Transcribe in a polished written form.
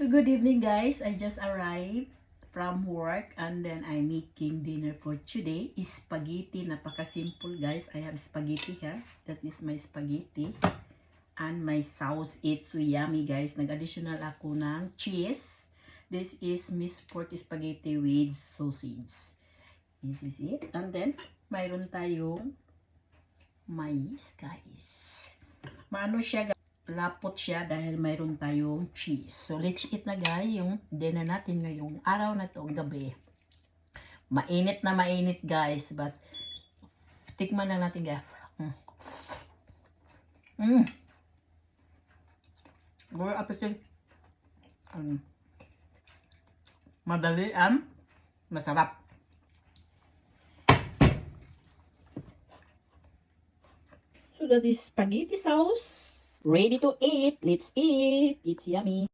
So good evening guys, I just arrived from work and then I'm making dinner for today. Spaghetti, napaka-simple guys. I have spaghetti here. That is my spaghetti. And my sauce, it's so yummy guys. Nag-additional ako ng cheese. This is Miss Pork spaghetti with sausage. This is it. And then, mayroon tayong mais guys. Maano siya guys? Lapot siya dahil mayroon tayong cheese. So, let's eat na guys yung dinner natin ngayong araw na to, gabi. Mainit na mainit guys, but tikman na natin guys. Good appetite. Madali and masarap. So, that is spaghetti sauce. Ready to eat. Let's eat. It's yummy.